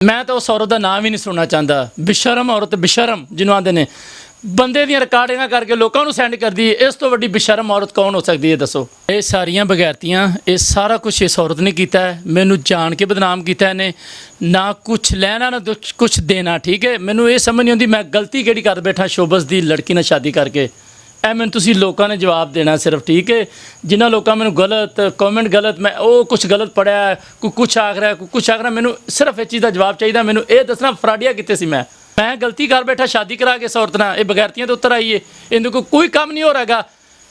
ਮੈਂ ਤਾਂ ਉਸ ਔਰਤ ਦਾ ਨਾਮ ਵੀ ਨਹੀਂ ਸੁਣਨਾ ਚਾਹੁੰਦਾ। ਬੇਸ਼ਰਮ ਔਰਤ, ਬੇਸ਼ਰਮ ਜਿਹਨੂੰ ਆਉਂਦੇ ਨੇ, ਬੰਦੇ ਦੀਆਂ ਰਿਕਾਰਡਿੰਗਾਂ ਕਰਕੇ ਲੋਕਾਂ ਨੂੰ ਸੈਂਡ ਕਰਦੀ ਹੈ। ਇਸ ਤੋਂ ਵੱਡੀ ਬੇਸ਼ਰਮ ਔਰਤ ਕੌਣ ਹੋ ਸਕਦੀ ਹੈ ਦੱਸੋ? ਇਹ ਸਾਰੀਆਂ ਬਗੈਰਤੀਆਂ, ਇਹ ਸਾਰਾ ਕੁਝ ਇਸ ਔਰਤ ਨੇ ਕੀਤਾ ਹੈ। ਮੈਨੂੰ ਜਾਣ ਕੇ ਬਦਨਾਮ ਕੀਤਾ ਇਹਨੇ, ਨਾ ਕੁਛ ਲੈਣਾ ਨਾ ਕੁਛ ਦੇਣਾ। ਠੀਕ ਹੈ, ਮੈਨੂੰ ਇਹ ਸਮਝ ਨਹੀਂ ਆਉਂਦੀ ਮੈਂ ਗਲਤੀ ਕਿਹੜੀ ਕਰ ਬੈਠਾ ਸ਼ੋਬਸ ਦੀ ਲੜਕੀ ਨਾਲ ਸ਼ਾਦੀ ਕਰਕੇ। ਇਹ ਮੈਨੂੰ ਤੁਸੀਂ ਲੋਕਾਂ ਨੇ ਜਵਾਬ ਦੇਣਾ ਸਿਰਫ। ਠੀਕ ਹੈ, ਜਿਨ੍ਹਾਂ ਲੋਕਾਂ ਮੈਨੂੰ ਗਲਤ ਕਮੈਂਟ, ਗਲਤ ਮੈਂ ਉਹ ਕੁਛ ਗਲਤ ਪੜਿਆ, ਕੋਈ ਕੁਛ ਆਖ ਰਿਹਾ, ਕੋਈ ਕੁਛ ਆਖ ਰਿਹਾ, ਮੈਨੂੰ ਸਿਰਫ ਇਹ ਚੀਜ਼ ਦਾ ਜਵਾਬ ਚਾਹੀਦਾ। ਮੈਨੂੰ ਇਹ ਦੱਸਣਾ ਫਰਾਡੀਆ ਕਿੱਥੇ ਸੀ ਮੈਂ ਗਲਤੀ ਕਰ ਬੈਠਾ ਸ਼ਾਦੀ ਕਰਾ ਕੇ ਇਸ ਔਰਤ ਨਾਲ। ਇਹ ਬਗੈਰਤੀਆਂ ਤੋਂ ਉੱਤਰ ਆਈ ਹੈ, ਇਹਨੂੰ ਕੋਈ ਕੰਮ नहीं हो रहा गा।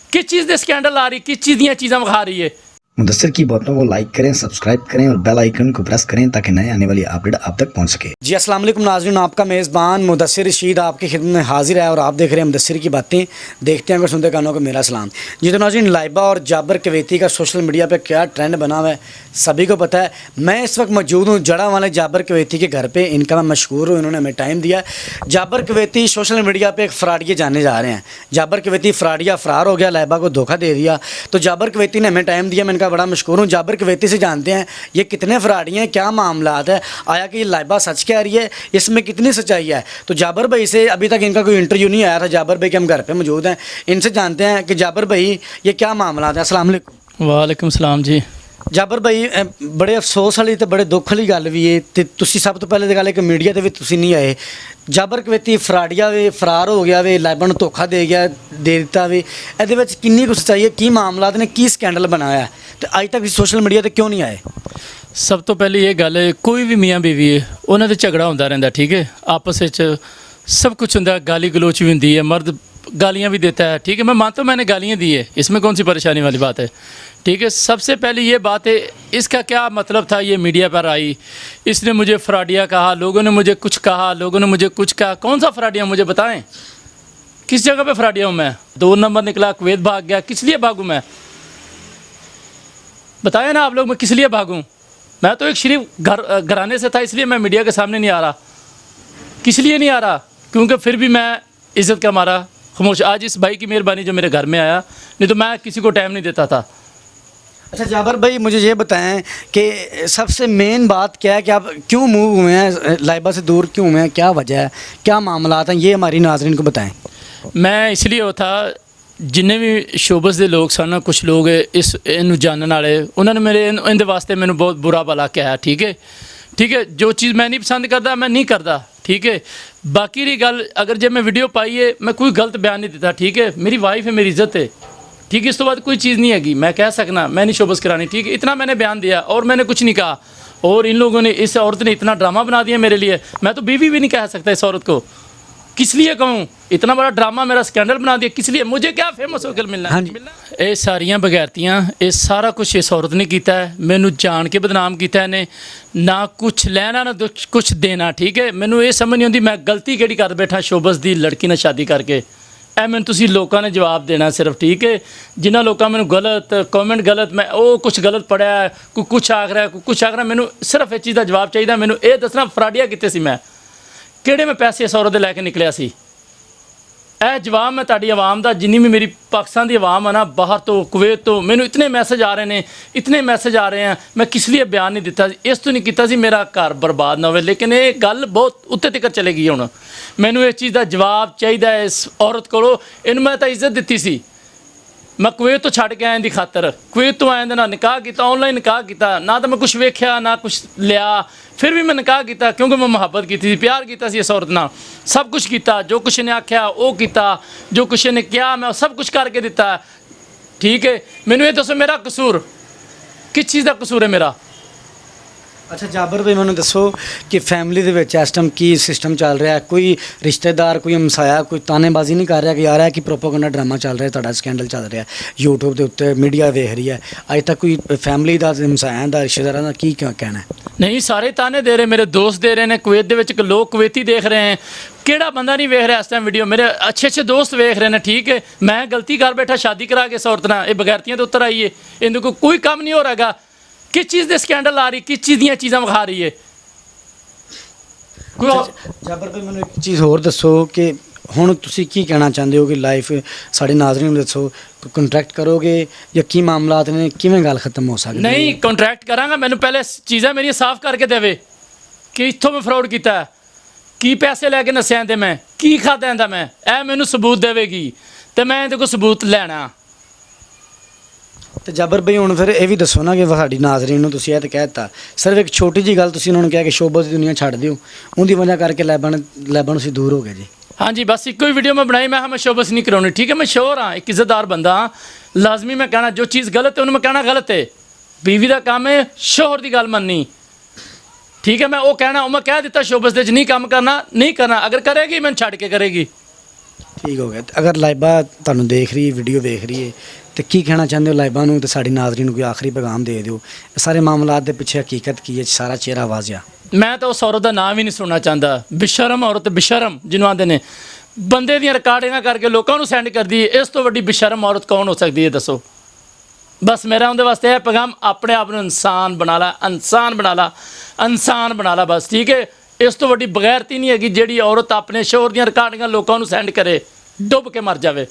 किस चीज़ ਦੇ स्कैंडल आ रही, किस चीज़ ਦੀਆਂ चीज़ां विखा रही है। मुदस्सिर की बातों को लाइक करें, सब्सक्राइब करें और बेल आइकन को प्रेस करें ताकि नए आने वाली अपडेट आप तक पहुंच सके। जी अस्सलाम वालेकुम नाज़रीन, आपका मेज़बान मुदस्सिर रशीद आपकी खिदमत में हाजिर है और आप देख रहे हैं मुदस्सिर की बातें। देखते हैं अगर सुनते कानों को मेरा सलाम। जी तो नाज़रीन, लाइबा और जाबर कवैती का सोशल मीडिया पे क्या ट्रेंड बना हुआ है सभी को पता है। मैं इस वक्त मौजूद हूँ जड़ा वाले जाबर कवैती के घर पे। इनका मैं मशहूर हूँ, इन्होंने हमें टाइम दिया। जाबर कवैती सोशल मीडिया पर एक फ्राडिया जाने जा रहे हैं। जाबर कवैती फ्राडिया फरार हो गया, लाइबा को धोखा दे दिया। तो जाबर कवैती ने हमें टाइम दिया, मैं इनका बड़ा मशहूर हूँ। जाबर कवैती से जानते हैं ये कितने फ्राडी हैं, क्या मामलात है, आया कि ये लाइबा सच कह रही है, इसमें कितनी सच्चाई है। तो जाबर भाई से अभी तक इनका कोई इंटरव्यू नहीं आया था। जाबर भाई के हम घर पे मौजूद हैं, इनसे जानते हैं कि जाबर भाई ये क्या मामलात है। अस्सलाम वालेकुम। ਵਾਲੇਕੁਮ ਸਲਾਮ ਜੀ। ਜਾਬਰ ਭਾਈ, ਬੜੇ ਅਫਸੋਸ ਵਾਲੀ ਤੇ ਬੜੇ ਦੁੱਖ ਵਾਲੀ ਗੱਲ ਵੀ ਹੈ ਤੇ ਤੁਸੀਂ ਸਭ ਤੋਂ ਪਹਿਲੇ ਤਾਂ ਗੱਲ ਹੈ ਕਿ ਮੀਡੀਆ ਦੇ ਵਿੱਚ ਤੁਸੀਂ ਨਹੀਂ ਆਏ। ਜਾਬਰ ਕਵੈਤੀ ਫਰਾਡੀਆ ਵੇ, ਫਰਾਰ ਹੋ ਗਿਆ ਵੇ, ਲਾਈਬਾ ਨੂੰ ਧੋਖਾ ਦੇ ਦਿੱਤਾ ਵੇ, ਇਹਦੇ ਵਿੱਚ ਕਿੰਨੀ ਕੁ ਸੱਚਾਈ ਹੈ, ਕੀ ਮਾਮਲਾਤ ਨੇ, ਕੀ ਸਕੈਂਡਲ ਬਣਾਇਆ ਤੇ ਅੱਜ ਤੱਕ ਸੋਸ਼ਲ ਮੀਡੀਆ ਤੇ ਕਿਉਂ ਨਹੀਂ ਆਏ? ਸਭ ਤੋਂ ਪਹਿਲੀ ਇਹ ਗੱਲ ਹੈ, ਕੋਈ ਵੀ ਮੀਆਂ ਬੀਵੀ ਹੈ ਉਹਨਾਂ ਦੇ ਝਗੜਾ ਹੁੰਦਾ ਰਹਿੰਦਾ। ਠੀਕ है, आपस ਵਿੱਚ सब कुछ ਹੁੰਦਾ, गाली गलोच भी ਹੁੰਦੀ है, मर्द गालियाँ भी देता है। ठीक है, मैं मानता हूँ मैंने गालियाँ दी है, इसमें कौन सी परेशानी वाली बात है। ठीक है, सबसे पहले ये बात है, इसका क्या मतलब था ये मीडिया पर आई, इसने मुझे फ्राडिया कहा, लोगों ने मुझे कुछ कहा, लोगों ने मुझे कुछ कहा। कौन सा फ्राडिया मुझे बताएं, किस जगह पे फ्राडिया हूँ मैं? 2 नंबर निकला, कुवैत भाग गया, किस लिए भागूँ मैं? बताएं ना आप लोग, मैं किस लिए भागूँ? मैं तो एक शरीफ घराने से था, इसलिए मैं मीडिया के सामने नहीं आ रहा। किस लिए नहीं आ रहा? क्योंकि फिर भी मैं इज़्ज़त का मारा खामोश। आज इस भाई की मेहरबानी जो मेरे घर में आया, नहीं तो मैं किसी को टाइम नहीं देता था। अच्छा जाबर भाई, मुझे ये बताएं कि सबसे मेन बात क्या है कि आप क्यों मूव हुए हैं, लाइबा से दूर क्यों हुए हैं, क्या वजह है, क्या मामलात हैं, ये हमारी नाज़रीन को बताएं। मैं इसलिए वो था, जिन्ने भी शोबस ਦੇ ਲੋਕ ਸਨ, ਕੁਝ ਲੋਕ ਇਸ ਇਹਨੂੰ ਜਾਣਨ ਵਾਲੇ, ਉਹਨਾਂ ਨੇ ਮੇਰੇ ਇਹਦੇ ਵਾਸਤੇ ਮੈਨੂੰ ਬਹੁਤ ਬੁਰਾ ਭਲਾ ਕਿਹਾ। ਠੀਕ ਹੈ, ठीक है, जो चीज़ मैं नहीं पसंद करता मैं नहीं करता। ठीक है, बाकी रही गल, अगर जब मैं वीडियो पाई है मैं कोई गलत बयान नहीं देता। ठीक है, मेरी वाइफ है, मेरी इज्जत है। ठीक है, इस तो बाद कोई चीज़ नहीं हैगी, मैं कह सकना मैं नहीं शोबस करानी। ठीक है, इतना मैंने बयान दिया और मैंने कुछ नहीं कहा। और इन लोगों ने, इस औरत ने इतना ड्रामा बना दिया मेरे लिए, मैं तो बीवी भी नहीं कह सकता इस औरत को। किस लिए कहूँ, इतना बड़ा ड्रामा, मेरा स्कैंडल बना दिया, किस लिए? मुझे क्या फेमस होकर मिलना है? ਇਹ ਸਾਰੀਆਂ ਬਗੈਰਤੀਆਂ, ਇਹ ਸਾਰਾ ਕੁਝ ਇਸ ਔਰਤ ਨੇ ਕੀਤਾ ਹੈ। ਮੈਨੂੰ ਜਾਣ ਕੇ ਬਦਨਾਮ ਕੀਤਾ ਇਹਨੇ, ਨਾ ਕੁਛ ਲੈਣਾ ਨਾ ਕੁਛ ਦੇਣਾ। ਠੀਕ ਹੈ, ਮੈਨੂੰ ਇਹ ਸਮਝ ਨਹੀਂ ਆਉਂਦੀ ਮੈਂ ਗਲਤੀ ਕਿਹੜੀ ਕਰ ਬੈਠਾ ਸ਼ੋਬਸ ਦੀ ਲੜਕੀ ਨਾਲ ਸ਼ਾਦੀ ਕਰਕੇ। ਇਹ ਮੈਨੂੰ ਤੁਸੀਂ ਲੋਕਾਂ ਨੇ ਜਵਾਬ ਦੇਣਾ ਸਿਰਫ। ਠੀਕ ਹੈ, ਜਿਨ੍ਹਾਂ ਲੋਕਾਂ ਮੈਨੂੰ ਗਲਤ ਕਮੈਂਟ, ਗਲਤ ਮੈਂ ਉਹ ਕੁਛ ਗਲਤ ਪੜਿਆ, ਕੋਈ ਕੁਛ ਆਖ ਰਿਹਾ, ਕੋਈ ਕੁਛ ਆਖ ਰਿਹਾ, ਮੈਨੂੰ ਸਿਰਫ ਇਹ ਚੀਜ਼ ਦਾ ਜਵਾਬ ਚਾਹੀਦਾ। ਮੈਨੂੰ ਇਹ ਦੱਸਣਾ ਫਰਾਡੀਆ ਕਿੱਥੇ ਸੀ, ਮੈਂ ਕਿਹੜੇ ਮੈਂ ਪੈਸੇ ਇਸ ਔਰਤ ਦੇ ਲੈ ਕੇ ਨਿਕਲਿਆ ਸੀ। ਇਹ ਜਵਾਬ ਮੈਂ ਤੁਹਾਡੀ ਆਵਾਮ ਦਾ, ਜਿੰਨੀ ਵੀ ਮੇਰੀ ਪਾਕਿਸਤਾਨ ਦੀ ਆਵਾਮ ਹੈ ਨਾ, ਬਾਹਰ ਤੋਂ, ਕੁਵੈਤ ਤੋਂ, ਮੈਨੂੰ ਇਤਨੇ ਮੈਸੇਜ ਆ ਰਹੇ ਨੇ, ਇਤਨੇ ਮੈਸੇਜ ਆ ਰਹੇ ਆ। ਮੈਂ ਕਿਸ ਲਈ ਬਿਆਨ ਨਹੀਂ ਦਿੱਤਾ, ਇਸ ਤੋਂ ਨਹੀਂ ਕੀਤਾ ਸੀ ਮੇਰਾ ਘਰ ਬਰਬਾਦ ਨਾ ਹੋਵੇ। ਲੇਕਿਨ ਇਹ ਗੱਲ ਬਹੁਤ ਉੱਤੇ ਤੱਕ ਚਲੇ ਗਈ। ਹੁਣ ਮੈਨੂੰ ਇਸ ਚੀਜ਼ ਦਾ ਜਵਾਬ ਚਾਹੀਦਾ ਹੈ ਇਸ ਔਰਤ ਕੋਲੋਂ। ਇਹਨੂੰ ਮੈਂ ਤਾਂ ਇੱਜ਼ਤ ਦਿੱਤੀ ਸੀ, ਮੈਂ ਕੁਵੈਤ ਤੋਂ ਛੱਡ ਕੇ ਆਇਆ ਦੀ ਖਾਤਰ। ਕੁਵੈਤ ਤੋਂ ਆਇਆ ਦੇ ਨਾਲ ਨਿਕਾਹ ਕੀਤਾ, ਆਨਲਾਈਨ ਨਿਕਾਹ ਕੀਤਾ, ਨਾ ਤਾਂ ਮੈਂ ਕੁਛ ਵੇਖਿਆ ਨਾ ਕੁਛ ਲਿਆ, ਫਿਰ ਵੀ ਮੈਂ ਨਿਕਾਹ ਕੀਤਾ ਕਿਉਂਕਿ ਮੈਂ ਮੁਹੱਬਤ ਕੀਤੀ ਸੀ, ਪਿਆਰ ਕੀਤਾ ਸੀ ਇਸ ਔਰਤ ਨਾਲ। ਸਭ ਕੁਛ ਕੀਤਾ, ਜੋ ਕੁਛ ਨੇ ਆਖਿਆ ਉਹ ਕੀਤਾ, ਜੋ ਕੁਛ ਨੇ ਕਿਹਾ ਮੈਂ ਸਭ ਕੁਛ ਕਰਕੇ ਦਿੱਤਾ। ਠੀਕ ਹੈ, ਮੈਨੂੰ ਇਹ ਦੱਸੋ ਮੇਰਾ ਕਸੂਰ ਕਿਸ ਚੀਜ਼ ਦਾ ਕਸੂਰ ਹੈ ਮੇਰਾ? ਅੱਛਾ ਜਾਬਰ ਭਾਈ, ਮੈਨੂੰ ਦੱਸੋ ਕਿ ਫੈਮਿਲੀ ਦੇ ਵਿੱਚ ਇਸ ਟਾਈਮ ਕੀ ਸਿਸਟਮ ਚੱਲ ਰਿਹਾ? ਕੋਈ ਰਿਸ਼ਤੇਦਾਰ, ਕੋਈ ਹਮਸਾਇਆ, ਕੋਈ ਤਾਨੇਬਾਜ਼ੀ ਨਹੀਂ ਕਰ ਰਿਹਾ ਕਿ ਯਾਰ ਹੈ ਕਿ ਪ੍ਰੋਪਾਗੈਂਡਾ ਡਰਾਮਾ ਚੱਲ ਰਿਹਾ, ਤੁਹਾਡਾ ਸਕੈਂਡਲ ਚੱਲ ਰਿਹਾ YouTube ਦੇ ਉੱਤੇ, ਮੀਡੀਆ ਵੇਖ ਰਹੀ ਹੈ? ਅੱਜ ਤੱਕ ਕੋਈ ਫੈਮਿਲੀ ਦਾ, ਹਮਸਾਇਆਂ ਦਾ, ਰਿਸ਼ਤੇਦਾਰਾਂ ਦਾ ਕੀ ਕਹਿਣਾ ਹੈ? ਨਹੀਂ, ਸਾਰੇ ਤਾਨੇ ਦੇ ਰਹੇ, ਮੇਰੇ ਦੋਸਤ ਦੇ ਰਹੇ ਨੇ, ਕੁਵੈਤ ਦੇ ਵਿੱਚ ਲੋਕ ਕੁਵੈਤੀ ਦੇਖ ਰਹੇ ਹਨ। ਕਿਹੜਾ ਬੰਦਾ ਨਹੀਂ ਵੇਖ ਰਿਹਾ ਇਸ ਟਾਈਮ ਵੀਡੀਓ? ਮੇਰੇ ਅੱਛੇ ਦੋਸਤ ਵੇਖ ਰਹੇ ਨੇ। ਠੀਕ ਹੈ, ਮੈਂ ਗਲਤੀ ਕਰ ਬੈਠਾ ਸ਼ਾਦੀ ਕਰਾ ਕੇ ਇਸ ਔਰਤ ਨਾਲ, ਇਹ ਬਗੈਰਤੀਆਂ ਤੋਂ ਉੱਤਰ ਆਈ ਹੈ, ਇਹਨੂੰ ਕੋਈ ਕੰਮ ਨਹੀਂ ਹੋ ਰਿਹਾਗਾ। किस चीज़ ਦੇ ਸਕੈਂਡਲ ਆ ਰਹੀ, ਕਿਸ ਚੀਜ਼ ਦੀਆਂ ਚੀਜ਼ਾਂ ਵਿਖਾ ਰਹੀ ਹੈ? ਜਾਬਰ ਭਾਈ, ਮੈਨੂੰ ਇੱਕ ਚੀਜ਼ ਹੋਰ ਦੱਸੋ ਕਿ ਹੁਣ ਤੁਸੀਂ ਕੀ ਕਹਿਣਾ ਚਾਹੁੰਦੇ ਹੋ ਕਿ ਲਾਈਫ ਸਾਡੇ ਨਾਜ਼ਰੀਨ ਨੂੰ ਦੱਸੋ, ਕੰਟਰੈਕਟ ਕਰੋਗੇ ਜਾਂ ਕੀ ਮਾਮਲਾਤ ਨੇ, ਕਿਵੇਂ ਗੱਲ ਖਤਮ ਹੋ ਸਕਦੀ? ਨਹੀਂ, ਕੰਟਰੈਕਟ ਕਰਾਂਗਾ, ਮੈਨੂੰ ਪਹਿਲੇ ਚੀਜ਼ਾਂ ਮੇਰੀਆਂ ਸਾਫ਼ ਕਰਕੇ ਦੇਵੇ। ਕਿੱਥੋਂ ਮੈਂ ਫਰਾਡ ਕੀਤਾ ਹੈ, ਕੀ ਪੈਸੇ ਲੈ ਕੇ ਨਸਿਆਂ ਦੇ ਮੈਂ ਕੀ ਖਾਦਾ ਜਾਂਦਾ ਮੈਂ, ਇਹ ਮੈਨੂੰ ਸਬੂਤ ਦੇਵੇਗੀ ਤੇ ਮੈਂ ਇਹਦੇ ਕੋਲ ਸਬੂਤ ਲੈਣਾ। ਤੇ ਜਾਬਰ ਭਾਈ ਹੁਣ ਫਿਰ ਇਹ ਵੀ ਦੱਸੋ ਨਾ ਕਿ ਸਾਡੀ ਨਾਜ਼ਰੀਨ ਨੂੰ ਤੁਸੀਂ ਇਹ ਤਾਂ ਕਹਿ ਦਿੱਤਾ, ਸਿਰਫ ਇੱਕ ਛੋਟੀ ਜੀ ਗੱਲ ਤੁਸੀਂ ਉਹਨਾਂ ਨੂੰ ਕਿਹਾ ਕਿ ਸ਼ੋਭਾ ਦੀ ਦੁਨੀਆ ਛੱਡ ਦਿਓ, ਉਹਦੀ ਵਜ੍ਹਾ ਕਰਕੇ ਲੈਬਾਂ ਨੂੰ ਅਸੀਂ ਦੂਰ ਹੋ ਗਏ ਜੀ। ਹਾਂਜੀ ਬਸ ਇੱਕੋ ਹੀ ਵੀਡੀਓ ਮੈਂ ਬਣਾਈ, ਮੈਂ ਕਿਹਾ ਮੈਂ ਸ਼ੋਬਸ ਨਹੀਂ ਕਰਾਉਣੀ, ਠੀਕ ਹੈ ਮੈਂ ਸ਼ੋਰ ਹਾਂ, ਇੱਕ ਇੱਜ਼ਤਦਾਰ ਬੰਦਾ ਹਾਂ, ਲਾਜ਼ਮੀ ਮੈਂ ਕਹਿਣਾ ਜੋ ਚੀਜ਼ ਗਲਤ ਹੈ ਉਹਨੂੰ ਮੈਂ ਕਹਿਣਾ ਗਲਤ ਹੈ। ਬੀਵੀ ਦਾ ਕੰਮ ਹੈ ਸ਼ੋਹਰ ਦੀ ਗੱਲ ਮੰਨਣੀ, ਠੀਕ ਹੈ ਮੈਂ ਉਹ ਕਹਿਣਾ, ਉਹ ਮੈਂ ਕਹਿ ਦਿੱਤਾ ਸ਼ੋਬਸ ਦੇ 'ਚ ਨਹੀਂ ਕੰਮ ਕਰਨਾ, ਨਹੀਂ ਕਰਨਾ, ਅਗਰ ਕਰੇਗੀ ਮੈਨੂੰ ਛੱਡ ਕੇ ਕਰੇਗੀ। ਠੀਕ ਹੋ ਗਿਆ। ਤੇ ਅਗਰ ਲਾਈਬਾ ਤੁਹਾਨੂੰ ਦੇਖ ਰਹੀ ਹੈ, ਵੀਡੀਓ ਵੇਖ ਰਹੀ ਹੈ, ਤੇ ਕੀ ਕਹਿਣਾ ਚਾਹੁੰਦੇ ਹੋ ਲਾਈਬਾ ਨੂੰ ਤੇ ਸਾਡੀ ਨਾਜ਼ਰੀਨ ਨੂੰ ਕੋਈ ਆਖਰੀ ਪੈਗਾਮ ਦੇ ਦਿਓ। ਇਹ ਸਾਰੇ ਮਾਮਲਾਤ ਦੇ ਪਿੱਛੇ ਹਕੀਕਤ ਕੀ ਹੈ, ਸਾਰਾ ਚਿਹਰਾ ਵਾਜ਼ਿਆ। ਮੈਂ ਤਾਂ ਉਸ ਔਰਤ ਦਾ ਨਾਮ ਹੀ ਨਹੀਂ ਸੁਣਨਾ ਚਾਹੁੰਦਾ, ਬੇਸ਼ਰਮ ਔਰਤ, ਬੇਸ਼ਰਮ ਜਿਹਨੂੰ ਆਉਂਦੇ ਨੇ, ਬੰਦੇ ਦੀਆਂ ਰਿਕਾਰਡਿੰਗਾਂ ਕਰਕੇ ਲੋਕਾਂ ਨੂੰ ਸੈਂਡ ਕਰਦੀ ਹੈ, ਇਸ ਤੋਂ ਵੱਡੀ ਬੇਸ਼ਰਮ ਔਰਤ ਕੌਣ ਹੋ ਸਕਦੀ ਹੈ ਦੱਸੋ। ਬਸ ਮੇਰਾ ਉਹਦੇ ਵਾਸਤੇ ਇਹ ਪੈਗਾਮ, ਆਪਣੇ ਆਪ ਨੂੰ ਇਨਸਾਨ ਬਣਾ ਲਾ, ਇਨਸਾਨ ਬਣਾ ਲਾ, ਇਨਸਾਨ ਬਣਾ ਲਾ ਬਸ, ਠੀਕ ਹੈ। ਇਸ ਤੋਂ ਵੱਡੀ ਬਗੈਰਤੀ ਨਹੀਂ ਹੈਗੀ ਜਿਹੜੀ ਔਰਤ ਆਪਣੇ ਸ਼ੋਹਰ ਦੀਆਂ ਰਿਕਾਰਡਿੰਗਾਂ ਲੋਕਾਂ ਨੂੰ ਸੈਂਡ ਕਰੇ, ਡੁੱਬ ਕੇ ਮਰ जावे।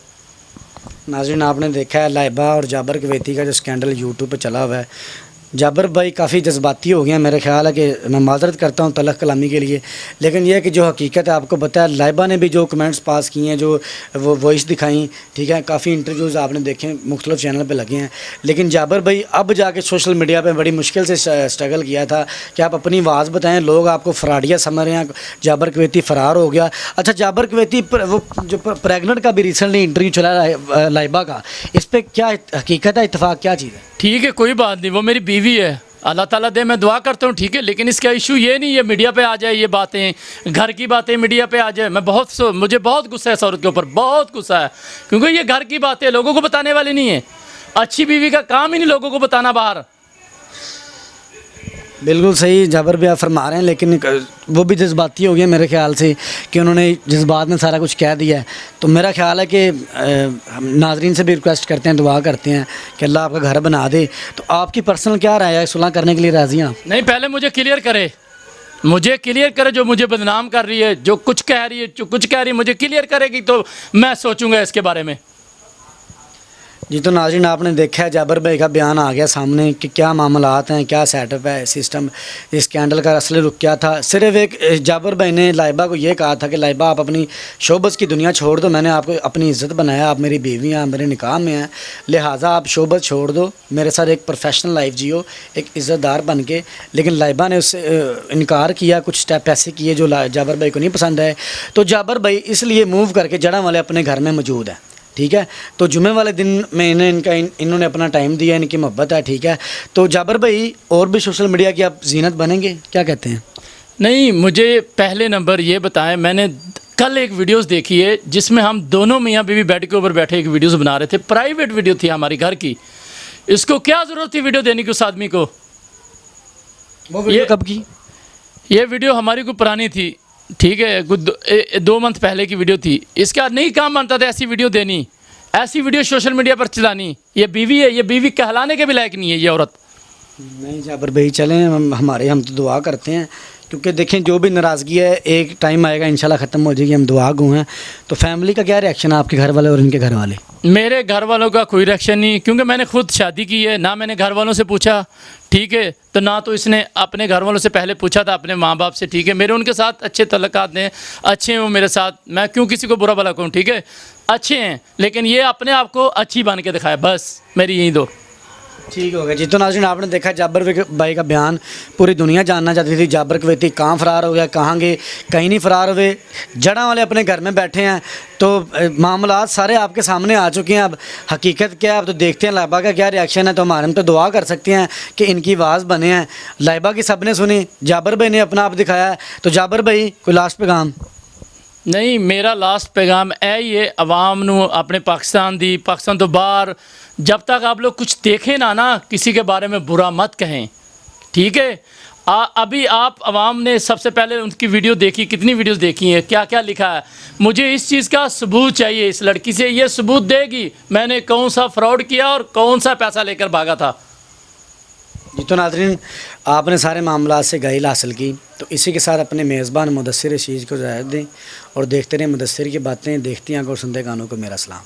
नाज़रीन आपने देखा है लाइबा और जाबर कवैती का जो स्कैंडल यूट्यूब पे चला हुआ है। जाबर भाई काफ़ी जज्बाती हो गए हैं, मेरे ख्याल है कि मैं माजरत करता हूँ तलख कलामी के लिए, लेकिन यह है कि जो हकीकत है आपको पता है। लाइबा ने भी जो कमेंट्स पास किए हैं, जो वो वॉइस दिखाई, ठीक है, काफ़ी इंटरव्यूज़ आपने देखे मुख्तलिफ चैनल पे लगे हैं, लेकिन जाबर भाई अब जाके सोशल मीडिया पे बड़ी मुश्किल से स्ट्रगल किया था कि आप अपनी आवाज़ बताएं। लोग आपको फराडिया समझ रहे हैं, जाबर कवैती फ़रार हो गया। अच्छा, जाबर कवैती वो जो प्रेगनेंट का भी रिसेंटली इंटरव्यू चला लाइबा का, इस पर क्या हकीकत है, इत्तेफाक क्या चीज़ है? ठीक है कोई बात नहीं, वो मेरी बीवी है, अल्लाह ताला दे, मैं दुआ करता हूँ, ठीक है। लेकिन इसका इशू ये नहीं है मीडिया पे आ जाए, ये बातें घर की बातें मीडिया पे आ जाए। मुझे बहुत गुस्सा है इस औरत के ऊपर, बहुत गुस्सा है, क्योंकि ये घर की बातें लोगों को बताने वाली नहीं है। अच्छी बीवी का काम ही नहीं लोगों को बताना बाहर। बिल्कुल सही जाबर भी आप फरमा रहे हैं, लेकिन वो भी जज्बाती हो गए मेरे ख्याल से कि उन्होंने जज्बात में सारा कुछ कह दिया है। तो मेरा ख्याल है कि नाजरीन से भी रिक्वेस्ट करते हैं, दुआ करते हैं कि अल्लाह आपका घर बना दे। तो आपकी पर्सनल क्या राय है, सुलह करने के लिए राज़ी हैं आप? नहीं, पहले मुझे क्लियर करे, मुझे क्लियर करे, जो मुझे बदनाम कर रही है, जो कुछ कह रही है, जो कुछ कह रही है, मुझे क्लियर करेगी तो मैं सोचूंगा इसके बारे में। जी, तो नाज़रीन आपने देखा है जाबर भाई का बयान आ गया सामने कि क्या मामलात हैं, क्या सेटअप है, सिस्टम, इस स्कैंडल का असली रुख क्या था। सिर्फ एक जाबर भाई ने लाइबा को ये कहा था कि लाइबा आप अपनी शोबस की दुनिया छोड़ दो, मैंने आपको अपनी इज़्ज़त बनाया, आप मेरी बीवी हैं, मेरे निकाह में हैं, लिहाजा आप शोबस छोड़ दो, मेरे साथ एक प्रोफेशनल लाइफ जियो, एक इज़्ज़तदार बन के। लेकिन लाइबा ने उससे इनकार किया, कुछ स्टेप ऐसे किए जो जाबर भाई को नहीं पसंद आए। तो जाबर भाई इसलिए मूव करके जड़ा वाले अपने घर में मौजूद है, ठीक है। तो जुमे वाले दिन में इन्होंने अपना टाइम दिया, इनकी मोहब्बत है, ठीक है। तो जाबर भाई और भी सोशल मीडिया की आप जीनत बनेंगे, क्या कहते हैं? नहीं, मुझे पहले नंबर ये बताएं, मैंने कल एक वीडियोस देखी है जिसमें हम दोनों मियाँ बीवी बेड के ऊपर बैठे एक वीडियोस बना रहे थे, प्राइवेट वीडियो थी हमारी घर की। इसको क्या ज़रूरत थी वीडियो देने की उस आदमी को? वो वीडियो कब की? ये वीडियो हमारी को पुरानी थी, ठीक है, 2 मंथ पहले की वीडियो थी। इसका नहीं काम बनता था ऐसी वीडियो देनी, ऐसी वीडियो सोशल मीडिया पर चलानी। ये बीवी है, ये बीवी कहलाने के भी लायक नहीं है ये औरत। नहीं जाबर भाई, चलें हम तो दुआ करते हैं, क्योंकि देखें जो भी नाराज़गी है एक टाइम आएगा इंशाल्लाह ख़त्म हो जाएगी, हम दुआ गो हैं। तो फैमिली का क्या रिएक्शन है, आपके घर वाले और इनके घर वाले? मेरे घर वालों का कोई रिएक्शन नहीं, क्योंकि मैंने खुद शादी की है, ना मैंने घर वालों से पूछा, ठीक है, तो ना तो इसने अपने घर वालों से पहले पूछा था, अपने माँ बाप से, ठीक है। मेरे उनके साथ अच्छे तल्लुकात हैं, अच्छे हैं वो मेरे साथ, मैं क्यों किसी को बुरा भला कहूँ, ठीक है, अच्छे हैं। लेकिन ये अपने आप को अच्छी बन के दिखाए, बस मेरी यही दो। ठीक हो गया जी। तो नाज़रीन आपने देखा जाबर भाई का बयान, पूरी दुनिया जानना चाहती थी जाबर कवैती कहाँ फ़रार हो गया, कहाँ गए, कहीं नहीं फ़रार हुए, जड़ा वाले अपने घर में बैठे हैं। तो मामलात सारे आपके सामने आ चुके हैं। अब हकीकत क्या है, अब तो देखते हैं लाइबा का क्या रिएक्शन है। तो हमारे हम तो दुआ कर सकते हैं कि इनकी आवाज़ बने हैं। लाइबा की सब ने सुनी, जाबर भाई ने अपना आप दिखाया है। तो जाबर भाई कोई लास्ट पैगाम? नहीं, मेरा लास्ट पैगाम है ये अवाम नू, अपने पाकिस्तान तो बाहर, जब तक आप लोग कुछ देखें ना किसी के बारे में बुरा मत कहें, ठीक है। अभी आप अवाम ने सबसे पहले उनकी वीडियो देखी, कितनी वीडियोस देखी हैं, क्या क्या लिखा है। मुझे इस चीज़ का सबूत चाहिए, इस लड़की से ये सबूत देगी मैंने कौन सा फ्रॉड किया और कौन सा पैसा लेकर भागा था। जी, तो नाज़रीन आपने सारे मामला से गहिल हासिल की। तो इसी के साथ अपने मेज़बान मुदस्सिर रशीद को इजाज़त दें और देखते रहें मुदस्सिर की बातें, देखती आंखों और सुनते कानों को मेरा सलाम।